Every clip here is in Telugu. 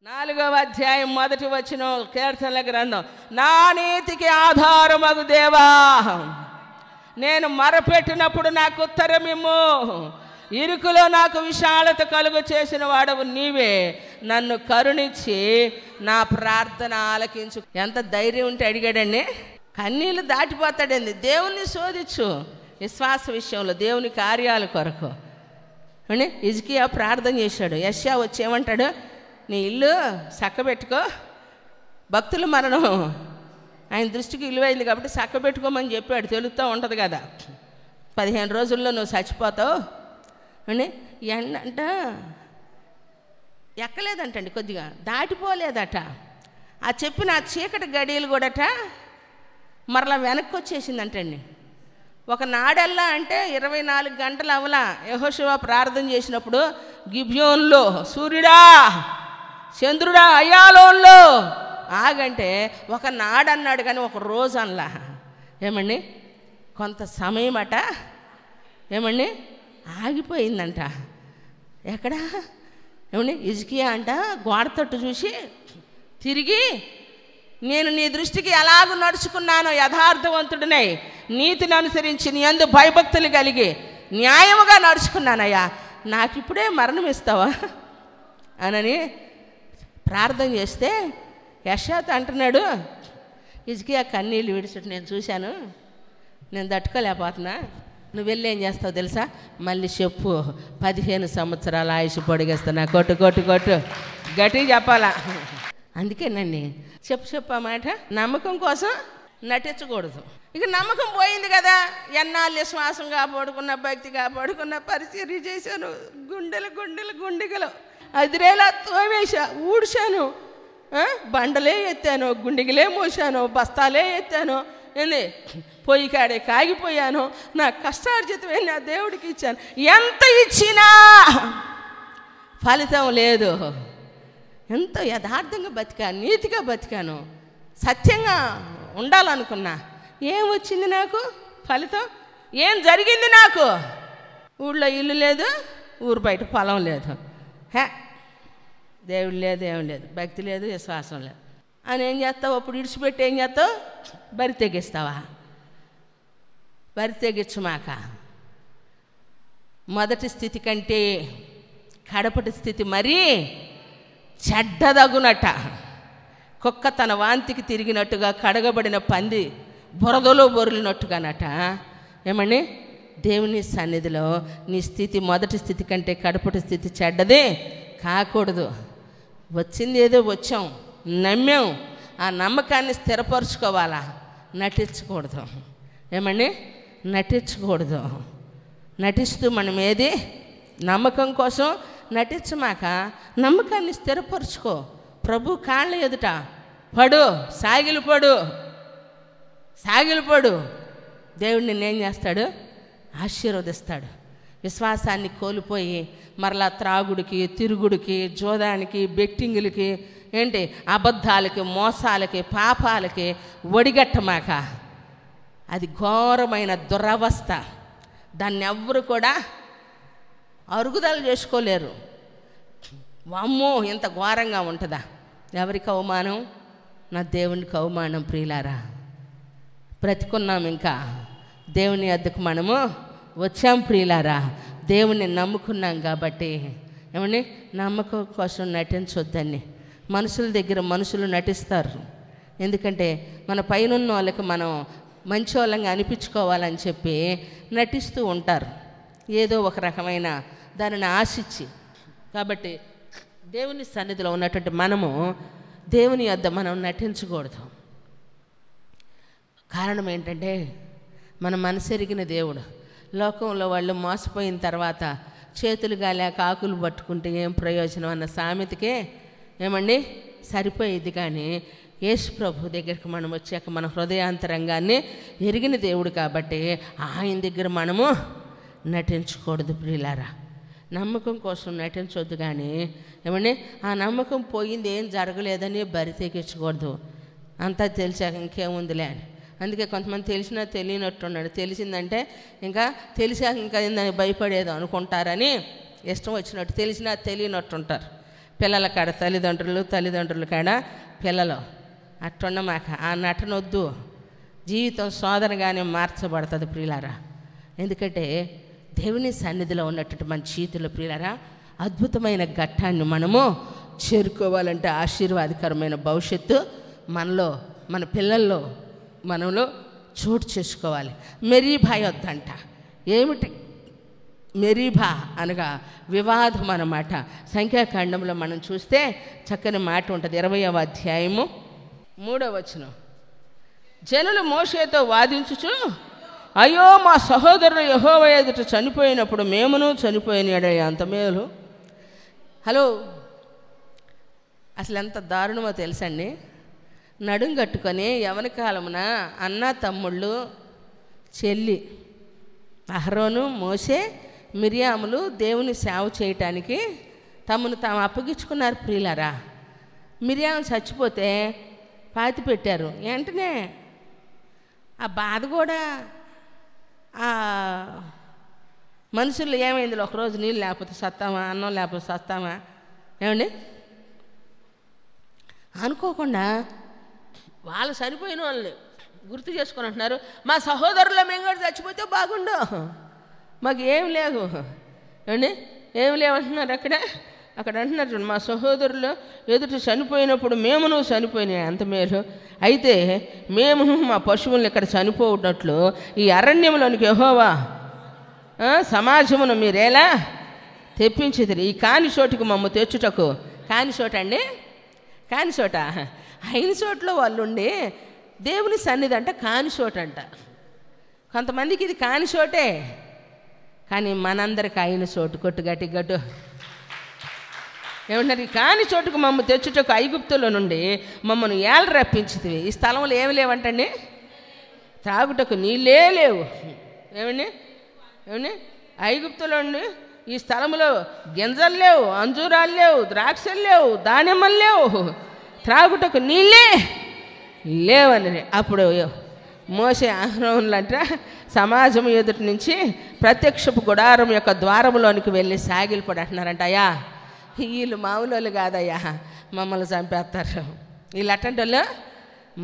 4వ అధ్యాయం 1వ వచనం కీర్తనల గ్రంథం. నా నీతికి ఆధారమగు దేవా, నేను మొరపెట్టినప్పుడు నాకు ఉత్తరమిమ్ము. ఇరుకులో నాకు విశాలత కలుగు చేసిన వాడవు నీవే. నన్ను కరుణించి నా ప్రార్థన ఆలకించు. ఎంత ధైర్యం ఉంటే అడిగాడండి. కన్నీళ్ళు దాటిపోతాడండి. దేవుణ్ణి శోధించు విశ్వాస విషయంలో, దేవుని కార్యాల కొరకు అని హిజ్కియా ప్రార్థన చేశాడు. యెషయా వచ్చి ఏమంటాడు, నీ ఇల్లు చక్కబెట్టుకో, భక్తుల మరణం ఆయన దృష్టికి విలువైంది కాబట్టి చక్కబెట్టుకోమని చెప్పాడు. తెలుస్తూ ఉంటుంది కదా, 15 రోజుల్లో నువ్వు చచ్చిపోతావు అని. ఎండంట ఎక్కలేదంటండి, కొద్దిగా దాటిపోలేదట. ఆ చెప్పిన ఆ చీకటి గడియలు కూడాట మరలా వెనక్కి వచ్చేసిందంటండి. ఒక నాడల్లా అంటే 24 గంటలు అవలా యెహోషువ ప్రార్థన చేసినప్పుడు గిబ్యోన్లో సూర్యుడా చంద్రుడా అయ్యాలోన్లో ఆగంటే ఒక నాడన్నాడు కానీ ఒక రోజు అనలా. ఏమండి కొంత సమయం అట ఏమండి ఆగిపోయిందంట. ఎక్కడ ఏమండి హిజ్కియా అంట గోడ తట్టు చూసి తిరిగి, నేను నీ దృష్టికి ఎలాగూ నడుచుకున్నానో యథార్థవంతుడినై నీతిని అనుసరించి నీ యందు భయభక్తులు కలిగి న్యాయముగా నడుచుకున్నానయ్యా, నాకు ఇప్పుడే మరణం ఇస్తావా అనని ప్రార్థన చేస్తే యెషయాతో అంటున్నాడు, హిజ్కియా కన్నీళ్ళు విడిచిట్టు నేను చూశాను, నేను తట్టుకోలేకపోతున్నా, నువ్వు వెళ్ళి ఏం చేస్తావు తెలుసా, మళ్ళీ చెప్పు, 15 సంవత్సరాల ఆయుష్ పొడిగేస్తున్నా, కొట్టు కొట్టు కొట్టు గట్టి చెప్పాలా. అందుకేనండి చెప్పు ఆ మాట. నమ్మకం కోసం నటించకూడదు. ఇక నమ్మకం పోయింది కదా, ఎన్నాళ్ళు విశ్వాసం కాపాడుకున్న, భక్తి కాపాడుకున్న, పరిచర్య చేశాను, గుండెలు అదిరేలా తోమేశా, ఊడ్చాను, బండలే ఎత్తాను, గుండెగిలే మోసాను, బస్తాలే ఎత్తాను, ఏంది పొయ్యి కాడే కాగిపోయాను, నా కష్టార్జితమే నా దేవుడికి ఇచ్చాను, ఎంత ఇచ్చినా ఫలితం లేదు. ఎంతో యథార్థంగా బతికాను, నీతిగా బతికాను, సత్యంగా ఉండాలనుకున్నా, ఏం వచ్చింది నాకు ఫలితం? ఏం జరిగింది నాకు? ఊళ్ళో ఇల్లు లేదు, ఊరు బయట పొలం లేదు, దేవుడు లేదు, ఏం లేదు, భక్తి లేదు, విశ్వాసం లేదు అని ఏం చేస్తావు? అప్పుడు ఇడిచిపెట్టి ఏం చేస్తావు? బరి తెగిస్తావా? బరి తెగించమాక. మొదటి స్థితి కంటే కడపటి స్థితి మరీ చెడ్డదగునట. కుక్క తన వాంతికి తిరిగినట్టుగా, కడగబడిన పంది బురదలో బొరులినట్టుగానట. ఏమండి దేవుని సన్నిధిలో నీ స్థితి మొదటి స్థితి కంటే కడపటి స్థితి చెడ్డదే కాకూడదు. వచ్చింది ఏదో వచ్చాం, నమ్మాం, ఆ నమ్మకాన్ని స్థిరపరచుకోవాలా, నటించకూడదు. ఏమండి నటించకూడదు. నటిస్తూ మనం ఏది నమ్మకం కోసం నటించమాక నమ్మకాన్ని స్థిరపరచుకో. ప్రభు కాళ్ళ ఎదుట పడు, సాగిలిపడు. దేవుడు నిన్నేం చేస్తాడు? ఆశీర్వదిస్తాడు. విశ్వాసాన్ని కోల్పోయి మరలా త్రాగుడికి, తిరుగుడికి, జోదానికి, బెట్టింగులకి, ఏంటి అబద్ధాలకి, మోసాలకి, పాపాలకి ఒడిగట్టమాక. అది ఘోరమైన దురవస్థ. దాన్ని ఎవ్వరు కూడా అరుగుదల చేసుకోలేరు. వామ్మో ఇంత ఘోరంగా ఉంటుందా? ఎవరికి అవమానం? నా దేవునికి అవమానం. ప్రియులారా, బ్రతికున్నాం, ఇంకా దేవుని వద్దకు మనము వచ్చాం. ప్రియులారా, దేవుణ్ణి నమ్ముకున్నాం కాబట్టి ఏమండి నమ్మకం కోసం నటించొద్దని. మనుషుల దగ్గర మనుషులు నటిస్తారు. ఎందుకంటే మన పైనున్న వాళ్ళకి మనం మంచి వాళ్ళంగా అనిపించుకోవాలని చెప్పి నటిస్తూ ఉంటారు, ఏదో ఒక రకమైన దానిని ఆశించి. కాబట్టి దేవుని సన్నిధిలో ఉన్నటువంటి మనము దేవుని వద్ద మనం నటించకూడదు. కారణం ఏంటంటే మన మనసు ఎరిగిన దేవుడు. లోకంలో వాళ్ళు మోసపోయిన తర్వాత చేతులు గాలేక ఆకులు పట్టుకుంటే ఏం ప్రయోజనం అన్న సామెతకే ఏమండి సరిపోయేది. కానీ యేసు ప్రభు దగ్గరికి మనం వచ్చాక మన హృదయాంతరంగాన్ని ఎరిగిన దేవుడు కాబట్టి ఆయన దగ్గర మనము నటించకూడదు. ప్రియులారా, నమ్మకం కోసం నటించవద్దు. కానీ ఏమండి ఆ నమ్మకం పోయింది, ఏం జరగలేదని బరి తెగించకూడదు. అంతా తెలిసాక ఇంకేముందిలే అని. అందుకే కొంతమంది తెలిసినా తెలియనట్టున్నాడు. తెలిసిందంటే ఇంకా తెలిసాక ఇంకా ఏందని భయపడేదో అనుకుంటారని ఇష్టం వచ్చినట్టు తెలిసినా తెలియనట్టుంటారు. పిల్లల కాడ తల్లిదండ్రులు, తల్లిదండ్రుల కాడ పిల్లలు. అట్టున్న మాకు ఆ నటనొద్దు. జీవితం శోధనగానే మార్చబడుతుంది ప్రియులారా. ఎందుకంటే దేవుని సన్నిధిలో ఉన్నటువంటి మన చేతుల్లో ప్రియులారా అద్భుతమైన ఘట్టాన్ని మనము చేరుకోవాలంటే ఆశీర్వాదకరమైన భవిష్యత్తు మనలో, మన పిల్లల్లో, మనలో చోటు చేసుకోవాలి. మెరీభా యొద్దంట. ఏమిటి మెరీభా అనగా వివాదం అన్నమాట. సంఖ్యాకాండంలో మనం చూస్తే చక్కని మాట ఉంటుంది. 20వ అధ్యాయము 3వ వచనం. జనులు మోషేతో వాదించుచు, అయ్యో మా సహోదరులు యెహోవా ఎదుట చనిపోయినప్పుడు మేమును చనిపోయినాడే అంత మేలు. హలో, అసలు ఎంత దారుణమో తెలుసండి. నడుం కట్టుకొని యవన కాలమున అన్న తమ్ముళ్ళు, చెల్లి అహరోను, మోషే, మిరియాములు దేవుని సేవ చేయటానికి తమను తాము అప్పగించుకున్నారు ప్రియులారా. మిరియాము చచ్చిపోతే పాతి పెట్టారు. వెంటనే ఆ బాధ కూడా ఆ మనుషులు ఏమైంది, ఒకరోజు నీళ్ళు లేకపోతే సత్తామా, అన్నం లేకపోతే సత్తామా ఏమండి అనుకోకుండా వాళ్ళు చనిపోయిన వాళ్ళని గుర్తు చేసుకొని అంటున్నారు, మా సహోదరుల మేము కూడా చచ్చిపోతే బాగుండు, మాకు ఏం లేవు ఏమండి, ఏం లేవంటున్నారు. అక్కడ అంటున్నారు, మా సహోదరులు ఎదుట చనిపోయినప్పుడు మేమును చనిపోయినాయి అంత మేలు. అయితే మేమును మా పశువులను ఇక్కడ చనిపోవటట్లు ఈ అరణ్యంలోనికి యెహోవా సమాజమును మీరేలా తెప్పించిదిరి. ఈ కాని చోటుకు మమ్మ తెచ్చుటకు. కాని చోట అండి, కాని చోట అయిన చోట్లో వాళ్ళు ఉండి దేవుని సన్నిధి అంట కాని చోట అంట. కొంతమందికి ఇది కాని చోటే, కానీ మనందరికి అయిన చోటు. కొట్టు గట్టి గట్టు ఏమంటారు, ఈ కాని చోటుకు మమ్మ తెచ్చుటకు ఐగుప్తులో నుండి మమ్మల్ని ఏళ్ళ రప్పించింది. ఈ స్థలంలో ఏమి లేవంటండి, త్రాగుటకు నీళ్ళే లేవు. ఏమండి ఐగుప్తులో నుండి ఈ స్థలంలో గింజలు లేవు, అంజూరాలు లేవు, ద్రాక్షలు లేవు, దానిమ్మలు లేవు, త్రాగుటకు నీళ్ళే లేవని. అప్పుడు మోషే అహరోనులంట సమాజం ఎదుటి నుంచి ప్రత్యక్షపు గుడారం యొక్క ద్వారంలోనికి వెళ్ళి సాగిలిపడి అంటున్నారంట, అయ్యా వీళ్ళు మామూలు వాళ్ళు కాదయ్యా, మమ్మల్ని చంపేస్తారు. వీళ్ళు అట్టంటి వాళ్ళు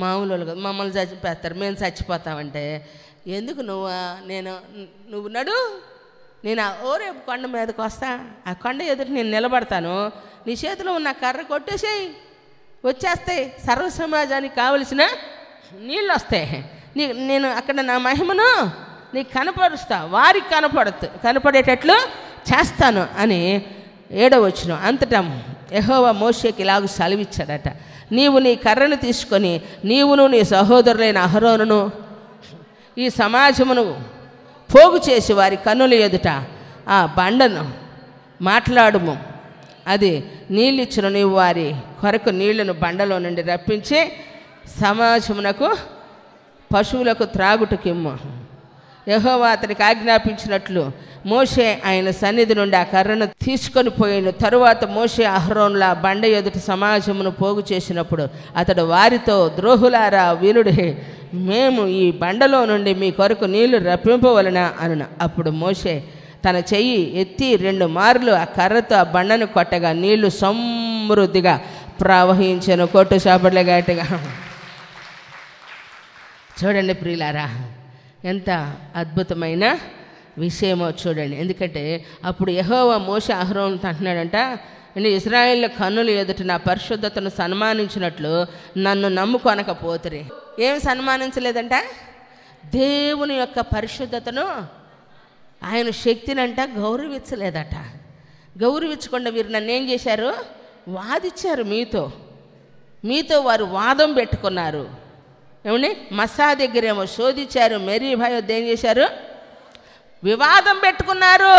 మామూలు వాళ్ళు కాదు, మమ్మల్ని చంపేస్తారు, మేము చచ్చిపోతామంటే ఎందుకు నువ్వు నడు, నేను ఓరేపు కొండ మీదకి వస్తా, ఆ కొండ ఎదుటి నేను నిలబడతాను, నీ చేతిలో ఉన్న కర్ర కొట్టేసేయి, వచ్చేస్తాయి, సర్వ సమాజానికి కావలసిన నీళ్ళు వస్తాయి, నేను అక్కడ నా మహిమను నీకు కనపరుస్తా, వారికి కనపడేటట్లు చేస్తాను అని 7వ వచనం. అంతటా యెహోవా మోషేకి ఇలాగ సెలవిచ్చాడట, నీవు నీ కర్రను తీసుకొని నీవును నీ సహోదరులైన అహరోనును ఈ సమాజమును పోగు చేసి వారి కన్నుల ఎదుట ఆ బండను మాట్లాడుము, అది నీళ్ళిచ్చిన నీవు వారి కొరకు నీళ్లను బండలో నుండి రప్పించి సమాజమునకు పశువులకు త్రాగుటకిమ్ము. యెహోవా అతనికి ఆజ్ఞాపించినట్లు మోషే ఆయన సన్నిధి నుండి ఆ కర్రను తీసుకొని పోయిన తరువాత మోషే అహరోనుల బండ ఎదుటి సమాజమును పోగు చేసినప్పుడు అతడు వారితో, ద్రోహులారా వినుడి, మేము ఈ బండలో నుండి మీ కొరకు నీళ్లు రప్పింపవలన అను. అప్పుడు మోషే తన చెయ్యి ఎత్తి 2 మార్లు ఆ కర్రతో ఆ బండను కొట్టగా నీళ్లు సమృద్ధిగా ప్రవహించెను. కొట్టు చాపట్ల గట్టిగా. చూడండి ప్రియులారా, ఎంత అద్భుతమైన విషయమో చూడండి. ఎందుకంటే అప్పుడు యెహోవా మోషే అహరోనుతో అంటున్నాడంట, ఇశ్రాయేళ్ల కన్నుల ఎదుట నా పరిశుద్ధతను సన్మానించినట్లు నన్ను నమ్ముకొనకపోతురి. ఏమి సన్మానించలేదంట, దేవుని యొక్క పరిశుద్ధతను, ఆయన శక్తినంట గౌరవించలేదట. గౌరవించకుండా వీరు నన్ను ఏం చేశారు, వాదిచ్చారు, మీతో వారు వాదం పెట్టుకున్నారు. ఏమండి మస్సా దగ్గరేమో శోధించారు, మెరీభా యొద్ద ఏం చేశారు, వివాదం పెట్టుకున్నారు.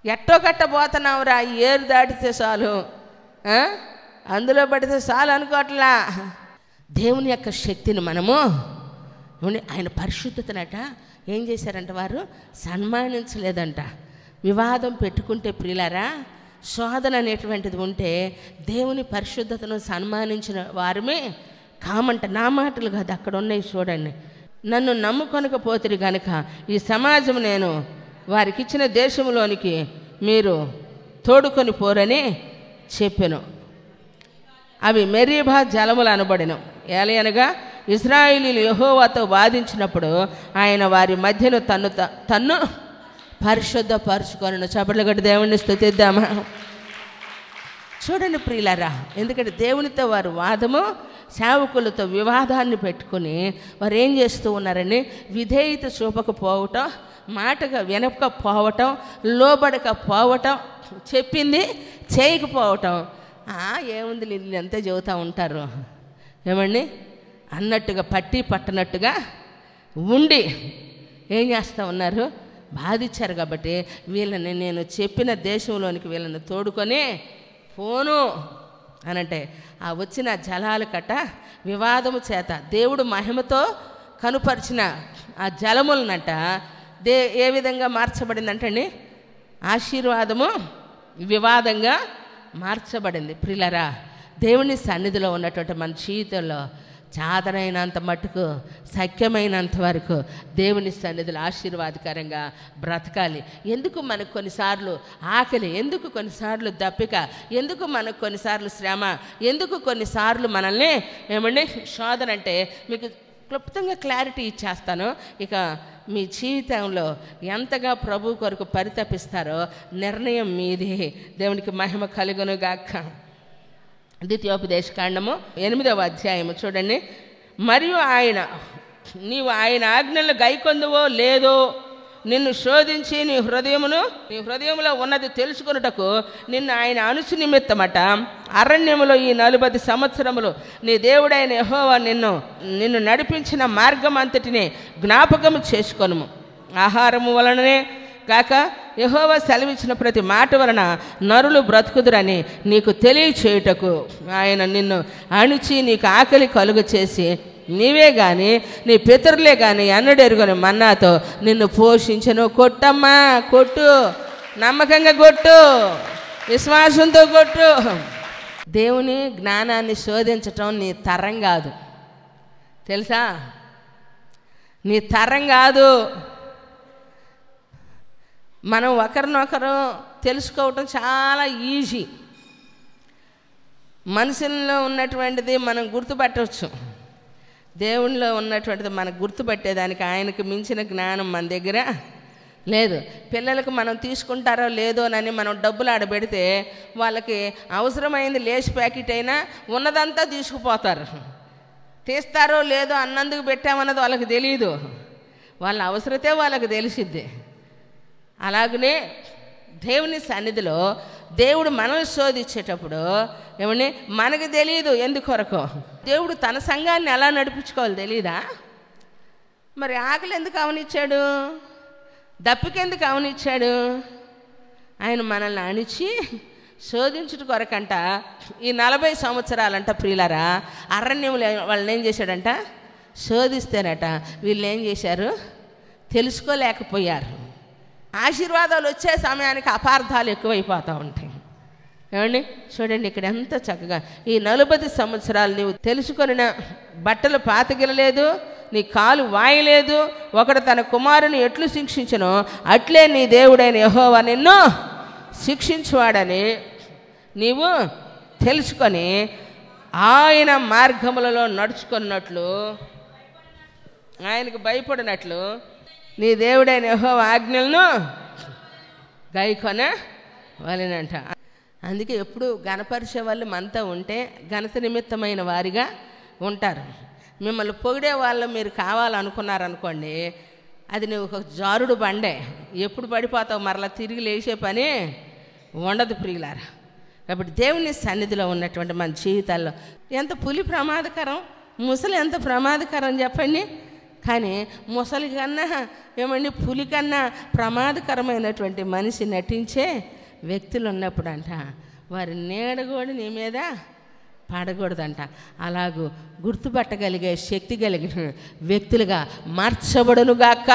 ఎట్టో కట్టబోతున్నావురా, ఏరు దాటితే చాలు, అందులో పడితే చాలు అనుకోవట్లా. దేవుని యొక్క శక్తిని మనము ఆయన పరిశుద్ధతనట ఏం చేశారంట, వారు సన్మానించలేదంట. వివాదం పెట్టుకుంటే ప్రియులారా, శోధన అనేటువంటిది ఉంటే దేవుని పరిశుద్ధతను సన్మానించిన వారమే కామంట. నా మాటలు కాదు, అక్కడ ఉన్నాయి చూడండి. నన్ను నమ్ముకొనకపోతిరి కనుక ఈ సమాజం నేను వారికి ఇచ్చిన దేశంలోనికి మీరు తోడుకొని పోరని చెప్పెను. అవి మెరీబా జలములు అనబడెను. ఏలయనగా ఇశ్రాయేలీయులు యెహోవాతో వాదించినప్పుడు ఆయన వారి మధ్యను తన్ను పరిశుద్ధపరచుకొనెను. చప్పట్లు కొట్టి దేవుణ్ణి స్తుతిద్దామా? చూడండి ప్రియులారా, ఎందుకంటే దేవునితో వారు వాదము, సేవకులతో వివాదాన్ని పెట్టుకుని వారు ఏం చేస్తూ ఉన్నారని విధేయత చూపకపోవటం, మాటగా వినకపోవటం, లోబడకపోవటం, చెప్పింది చేయకపోవటం. ఏముంది వీళ్ళు అంతే చెబుతూ ఉంటారు ఏమండి అన్నట్టుగా, పట్టి పట్టనట్టుగా ఉండి ఏం చేస్తూ ఉన్నారు, బాధించారు. కాబట్టి వీళ్ళని నేను చెప్పిన దేశంలోనికి వీళ్ళని తోడుకొని పోను అనంటే ఆ వచ్చిన జలాలు కట్ట వివాదము చేత దేవుడు మహిమతో కనుపరిచిన ఆ జలములనట ఏ విధంగా మార్చబడిందంటండి, ఆశీర్వాదము వివాదంగా మార్చబడింది. ప్రియులారా, దేవుని సన్నిధిలో ఉన్నటువంటి మన జీవితంలో చాదనైనంత మట్టుకు, సఖ్యమైనంత వరకు దేవుని సన్నిధిలో ఆశీర్వాదకరంగా బ్రతకాలి. ఎందుకు మనకు కొన్నిసార్లు ఆకలి, ఎందుకు కొన్నిసార్లు దప్పిక, ఎందుకు మనకు కొన్నిసార్లు శ్రమ, ఎందుకు కొన్నిసార్లు మనల్ని ఏమండి శోధన అంటే మీకు క్లుప్తంగా క్లారిటీ ఇచ్చేస్తాను. ఇక మీ జీవితంలో ఎంతగా ప్రభు కొరకు పరితపిస్తారో నిర్ణయం మీది. దేవునికి మహిమ కలుగును గాక. ద్వితీయోపదేశకాండము 8వ అధ్యాయము చూడండి. మరియు నీవు ఆయన ఆజ్ఞలు గైకొందువో లేదో నిన్ను శోధించి నీ హృదయములో ఉన్నది తెలుసుకొనుటకు నిన్ను ఆయన అనుసు నిమిత్తమట అరణ్యములో ఈ 40 సంవత్సరములు నీ దేవుడైన యెహోవా నిన్ను నడిపించిన మార్గం అంతటిని జ్ఞాపకము చేసుకొనుము. ఆహారము వలననే కాక యెహోవా సెలవిచ్చిన ప్రతి మాట వలన నరులు బ్రతుకుదురని నీకు తెలియచేయుటకు ఆయన నిన్ను అణిచి నీకు ఆకలి కలుగు చేసి నీవే గాని నీ పితరులే గాని ఎన్నడెరుగని మన్నాతో నిన్ను పోషించను. కొట్టమ్మా, కొట్టు, నమ్మకంగా కొట్టు, విశ్వాసంతో కొట్టు. దేవుని జ్ఞానాన్ని శోధించటం నీ తరం కాదు, తెలుసా? నీ తరం కాదు. మనం ఒకరినొకరు తెలుసుకోవటం చాలా ఈజీ. మనుషుల్లో ఉన్నటువంటిది మనం గుర్తుపట్టవచ్చు, దేవునిలో ఉన్నటువంటిది మనకు గుర్తుపట్టేదానికి ఆయనకు మించిన జ్ఞానం మన దగ్గర లేదు. పిల్లలకు మనం తీసుకుంటారో లేదోనని మనం డబ్బులు ఆడబెడితే వాళ్ళకి అవసరమైంది లేస్ ప్యాకెట్ అయినా ఉన్నదంతా తీసుకుపోతారు. తీస్తారో లేదో అన్నందుకు పెట్టామన్నది వాళ్ళకి తెలియదు, వాళ్ళ అవసరతే వాళ్ళకి తెలిసిద్ది. అలాగనే దేవుని సన్నిధిలో దేవుడు మనల్ని శోధించేటప్పుడు ఏమని మనకు తెలియదు ఎందుకొరకు. దేవుడు తన సంఘాన్ని ఎలా నడిపించుకోవాలి తెలియదా? మరి ఆకలి ఎందుకు అవనిచ్చాడు, దప్పికెందుకు అవనిచ్చాడు? ఆయన మనల్ని అణిచి శోధించుట కొరకంట ఈ 40 సంవత్సరాలంట ప్రియులారా అరణ్యములు వాళ్ళని ఏం చేశాడంట, శోధిస్తేనట వీళ్ళు ఏం చేశారు, తెలుసుకోలేకపోయారు. ఆశీర్వాదాలు వచ్చే సమయానికి అపార్థాలు ఎక్కువైపోతూ ఉంటాయి. ఏమండి చూడండి ఇక్కడ ఎంత చక్కగా ఈ 40 సంవత్సరాలు నీవు తెలుసుకొనిన బట్టలు పాతగిలలేదు, నీ కాలు వాయలేదు. ఒకడు తన కుమారుని ఎట్లు శిక్షించునో అట్లే నీ దేవుడైన యెహోవా నిన్ను శిక్షించువాడని నీవు తెలుసుకొని ఆయన మార్గములలో నడుచుకున్నట్లు, ఆయనకు భయపడినట్లు నీ దేవుడైన యెహోవా ఆజ్ఞలను గైకొనవలెనంట. అందుకే ఎప్పుడు గణపరిచే వాళ్ళు మనతో ఉంటే ఘనత నిమిత్తమైన వారిగా ఉంటారు. మిమ్మల్ని పొగిడే వాళ్ళు మీరు కావాలనుకున్నారనుకోండి, అది నువ్వు ఒక జారుడు బండే, ఎప్పుడు పడిపోతావు, మరలా తిరిగి లేచే పని ఉండదు ప్రియులారా. కాబట్టి దేవుని సన్నిధిలో ఉన్నటువంటి మన జీవితాల్లో ఎంత పులి ప్రమాదకరం, ముసలి ఎంత ప్రమాదకరం చెప్పండి. కానీ ముసలి కన్నా ఏమండి పులి కన్నా ప్రమాదకరమైనటువంటి మనిషి నటించే వ్యక్తులు ఉన్నప్పుడంట వారి నీడ కూడా నీ మీద పడకూడదంట. అలాగూ గుర్తుపట్టగలిగే శక్తి కలిగిన వ్యక్తులుగా మార్చబడునుగాక.